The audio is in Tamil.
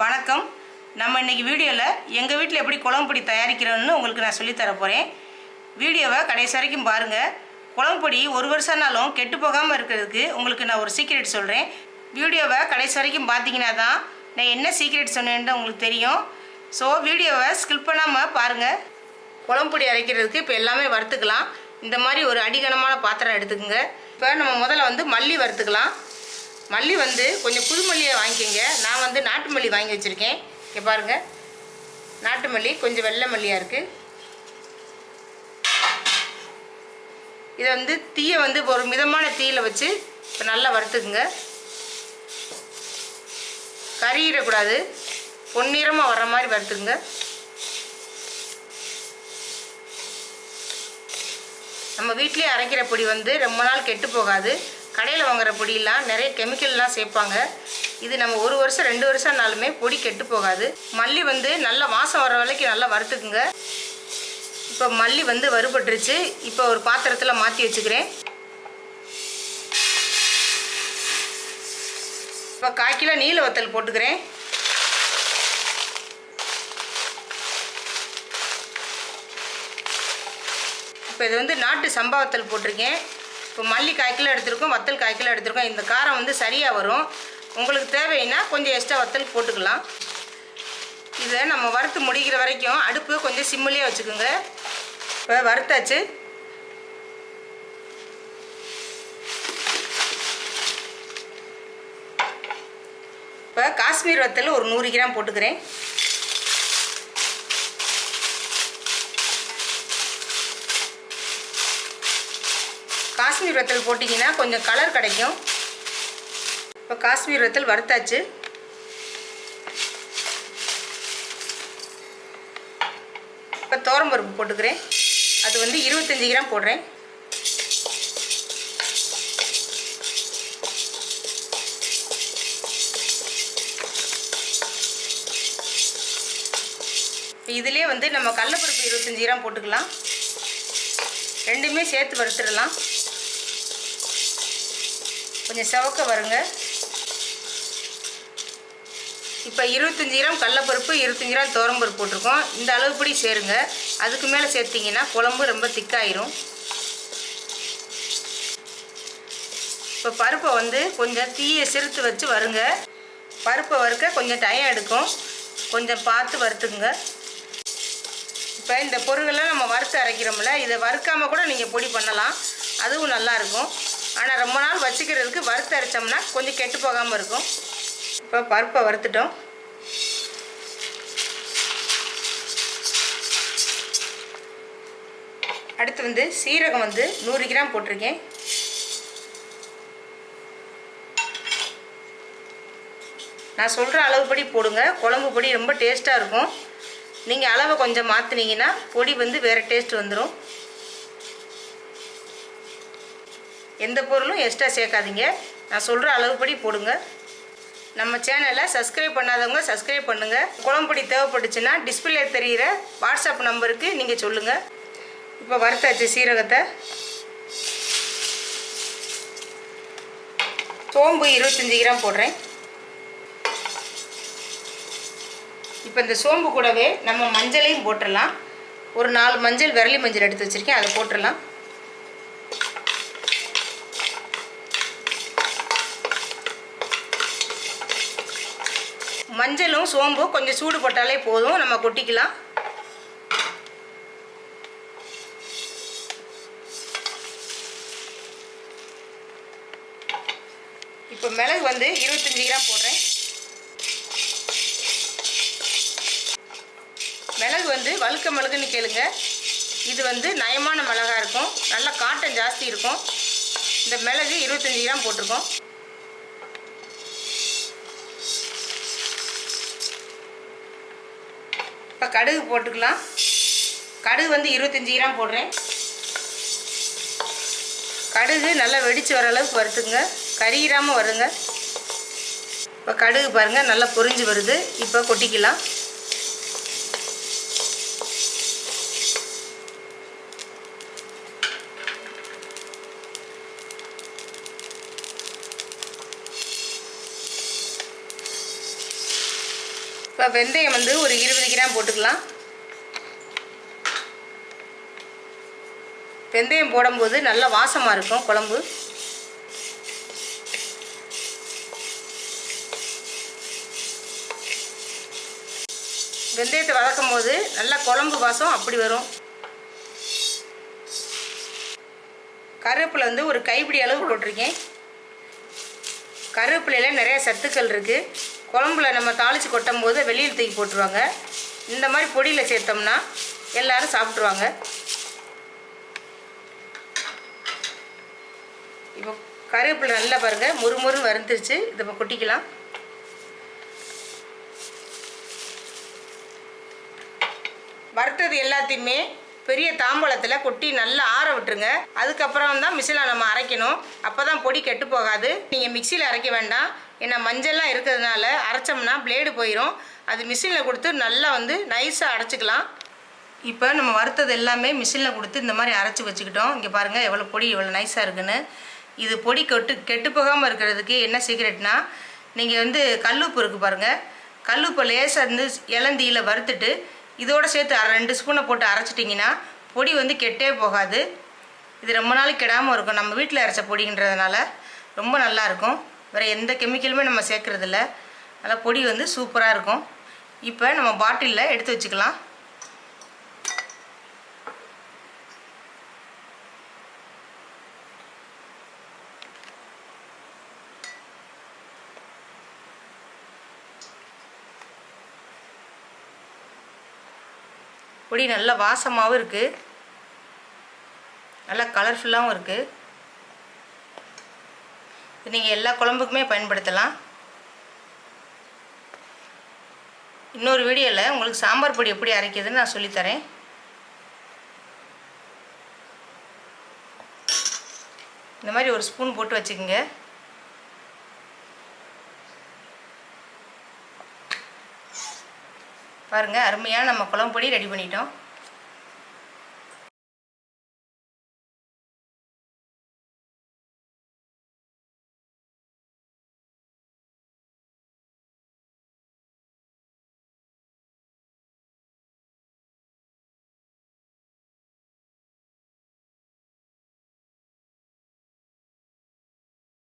வணக்கம். நம்ம இன்னைக்கு வீடியோவில் எங்கள் வீட்டில் எப்படி குழம்பு பொடி தயாரிக்கிறோன்னு உங்களுக்கு நான் சொல்லித்தர போகிறேன். வீடியோவை கடைசி வரைக்கும் பாருங்கள். குழம்பு பொடி ஒரு வருஷம்னாலும் கெட்டு போகாமல் இருக்கிறதுக்கு உங்களுக்கு நான் ஒரு சீக்ரெட் சொல்கிறேன். வீடியோவை கடைசி வரைக்கும் பார்த்தீங்கன்னா தான் நான் என்ன சீக்ரெட் சொன்னேன்னு உங்களுக்கு தெரியும். ஸோ வீடியோவை ஸ்கிப் பண்ணாமல் பாருங்கள். குழம்பு பொடி அரைக்கிறதுக்கு இப்போ எல்லாமே வறுத்துக்கலாம். இந்த மாதிரி ஒரு அடிகனமான பாத்திரம் எடுத்துக்கோங்க. இப்போ நம்ம முதல்ல மல்லி வறுத்துக்கலாம். மல்லி கொஞ்சம் புது மல்லியை வாங்கிக்கோங்க. நான் நாட்டு மல்லி வாங்கி வச்சுருக்கேன். இங்கே பாருங்கள், நாட்டு மல்லி கொஞ்சம் வெள்ளை மல்லியாக இருக்குது. இதை தீயை ஒரு மிதமான தீயில் வச்சு இப்போ நல்லா வறுத்துக்குங்க. கறியிடக்கூடாது, பொன்னிறமாக வர்ற மாதிரி வறுத்துக்குங்க. நம்ம வீட்டிலே அரைக்கிற பொடி ரொம்ப நாள் கெட்டு போகாது. கடையில் வாங்குகிற பொடியெல்லாம் நிறைய கெமிக்கல்லாம் சேர்ப்பாங்க. இது நம்ம 1 வருஷம் 2 வருஷம்னாலுமே பொடி கெட்டு போகாது. மல்லி நல்லா வாசம் வர வரைக்கும் நல்லா வறுத்துக்குங்க. இப்போ மல்லி வறுபட்டுருச்சு. இப்போ ஒரு பாத்திரத்தில் மாற்றி வச்சுக்கிறேன். இப்போ 1/4 கிலோ நீல வத்தல் போட்டுக்கிறேன். இப்போ இது நாட்டு சம்பா வத்தல் போட்டிருக்கேன். இப்போ மல்லி 1/4 கிலோ எடுத்துருக்கோம், வத்தல் 1/4 கிலோ எடுத்துருக்கோம். இந்த காரம் சரியாக வரும். உங்களுக்கு தேவைன்னா கொஞ்சம் எக்ஸ்ட்ரா வத்தல் போட்டுக்கலாம். இதை நம்ம வறுத்து முடிக்கிற வரைக்கும் அடுப்பு கொஞ்சம் சிம்மிலே வச்சுக்கோங்க. இப்போ வறுத்தாச்சு. இப்போ காஷ்மீர் வத்தல் ஒரு 100 கிராம் போட்டுக்கிறேன். காஷ்மீர் வத்தல் போட்டிங்கன்னா கொஞ்சம் கலர் கிடைக்கும். இப்போ காஷ்மீர் வத்தல் வறுத்தாச்சு. இப்போ துவரம்பருப்பு போட்டுக்கிறேன். அது 25 கிராம் போடுறேன். இதிலே நம்ம கடலைப்பருப்பு 25 கிராம் போட்டுக்கலாம். ரெண்டுமே சேர்த்து வறுத்துடலாம். கொஞ்சம் செவக்க வருங்க. இப்போ 25 கிராம் கடலைப்பருப்பு, 25 கிராம் துவரம்பருப்பு போட்டிருக்கோம். இந்த அளவுப்படி சேருங்க. அதுக்கு மேலே சேர்த்திங்கன்னா குழம்பு ரொம்ப திக்காயிரும். இப்போ பருப்பை கொஞ்சம் தீயை சிறுத்து வச்சு வருங்க. பருப்பை வறுக்க கொஞ்சம் டைம் எடுக்கும். கொஞ்சம் பார்த்து வறுத்துக்குங்க. இப்போ இந்த பொருளெல்லாம் நம்ம வறுத்து அரைக்கிறோம்ல, இதை வறுக்காமல் கூட நீங்கள் பொடி பண்ணலாம். அதுவும் நல்லாயிருக்கும். ஆனால் ரொம்ப நாள் வச்சுக்கிறதுக்கு வறுத்து அரைச்சோம்னா கொஞ்சம் கெட்டு போகாமல் இருக்கும். இப்போ பருப்பை வறுத்துட்டோம். அடுத்து சீரகம் 100 கிராம் போட்டிருக்கேன். நான் சொல்கிற அளவுப்படி போடுங்க. குழம்பு பொடி ரொம்ப டேஸ்ட்டாக இருக்கும். நீங்கள் அளவை கொஞ்சம் மாற்றினீங்கன்னா பொடி வேறு டேஸ்ட் வந்துடும். எந்த பொருளும் எக்ஸ்ட்ரா சேர்க்காதீங்க. நான் சொல்கிற அளவுப்படி போடுங்க. நம்ம சேனலை சப்ஸ்கிரைப் பண்ணாதவங்க சப்ஸ்கிரைப் பண்ணுங்கள். குழம்பு பொடி தேவைப்பட்டுச்சுன்னா டிஸ்பிளே தெரிகிற வாட்ஸ்அப் நம்பருக்கு நீங்கள் சொல்லுங்கள். இப்போ வறுத்தாச்சு சீரகத்தை. சோம்பு 25 கிராம் போடுறேன். இப்போ இந்த சோம்பு கூடவே நம்ம மஞ்சளையும் போட்டுடலாம். ஒரு 4 மஞ்சள், விரலி மஞ்சள் எடுத்து வச்சுருக்கேன், அதை போட்டுடலாம். மஞ்சளும் சோம்பும் கொஞ்சம் சூடு போட்டாலே போதும், நம்ம கொட்டிக்கலாம். இப்போ மிளகு 25 கிராம் போடுறேன். மிளகு வழுக்க மிளகுன்னு கேளுங்க. இது நயமான மிளகா இருக்கும், நல்ல காட்டம் ஜாஸ்தி இருக்கும். இந்த மிளகு 25 கிராம் போட்டிருக்கோம். இப்போ கடுகு போட்டுக்கலாம். கடுகு 25 கிராம் போடுறேன். கடுகு நல்லா வெடித்து வர அளவுக்கு வறுத்துங்க, கரியிடாமல் வருங்க. இப்போ கடுகு பாருங்கள் நல்லா பொரிஞ்சு வருது. இப்போ கொட்டிக்கலாம். இப்போ வெந்தயம் வந்து ஒரு 20 கிராம் போட்டுக்கலாம். வெந்தயம் போடும்போது நல்லா வாசமாக இருக்கும் குழம்பு. வெந்தயத்தை வதக்கும் போது நல்லா குழம்பு வாசம் அப்படி வரும். கருவேப்பிலை வந்து ஒரு கைப்பிடி அளவு போட்டிருக்கேன். கருவேப்பிலையில் நிறைய சத்துக்கள் இருக்குது. குழம்புல நம்ம தாளித்து கொட்டும் போது வெளியில் தூக்கி போட்டுருவாங்க. இந்த மாதிரி பொடியில் சேர்த்தோம்னா எல்லோரும் சாப்பிட்ருவாங்க. இப்போ கருவேப்பிலை நல்லா பாருங்கள் முறுமுறுன்னு வறுந்துருச்சு. இதை இப்போ கொட்டிக்கலாம். வறுத்தது எல்லாத்தையுமே பெரிய தாம்பூலத்தில் கொட்டி நல்லா ஆற விட்டுருங்க. அதுக்கப்புறம் தான் மிக்சியில் நம்ம அரைக்கணும். அப்போ தான் பொடி கெட்டு போகாது. நீங்கள் மிக்சியில் அரைக்க வேண்டாம். ஏன்னா மஞ்சள்லாம் இருக்கிறதுனால அரைச்சோம்னா பிளேடு போயிடும். அது மிஷினில் கொடுத்து நல்லா வந்து நைஸாக அரைச்சிக்கலாம். இப்போ நம்ம வறுத்தது எல்லாமே மிஷினில் கொடுத்து இந்த மாதிரி அரைச்சி வச்சுக்கிட்டோம். இங்கே பாருங்கள் எவ்வளோ பொடி எவ்வளோ நைஸாக இருக்குன்னு. இது பொடி கெட்டு போகாமல் இருக்கிறதுக்கு என்ன சீக்ரெட்னா, நீங்கள் வந்து கல்லுப்பு இருக்குது பாருங்கள். கல்லுப்பை லேசாக வந்து இளந்தீயில் வறுத்துட்டு இதோடு சேர்த்து 2 ஸ்பூனை போட்டு அரைச்சிட்டிங்கன்னா பொடி வந்து கெட்டே போகாது. இது ரொம்ப நாளைக்கு கெடாமல் இருக்கும். நம்ம வீட்டில் அரைச்ச பொடின்றதுனால ரொம்ப நல்லாயிருக்கும். வேறு எந்த கெமிக்கலுமே நம்ம சேர்க்குறதில்ல. அதனால் பொடி வந்து சூப்பராக இருக்கும். இப்போ நம்ம பாட்டிலில் எடுத்து வச்சுக்கலாம். பொடி நல்ல வாசமாகவும் இருக்குது, நல்லா கலர்ஃபுல்லாகவும் இருக்குது. இது நீங்கள் எல்லா குழம்புக்குமே பயன்படுத்தலாம். இன்னொரு வீடியோவில் உங்களுக்கு சாம்பார் பொடி எப்படி அரைக்கிறதுன்னு நான் சொல்லித்தரேன். இந்த மாதிரி ஒரு ஸ்பூன் போட்டு வச்சுக்கோங்க. பாருங்கள் அருமையாக நம்ம குழம்பு பொடி ரெடி பண்ணிட்டோம்.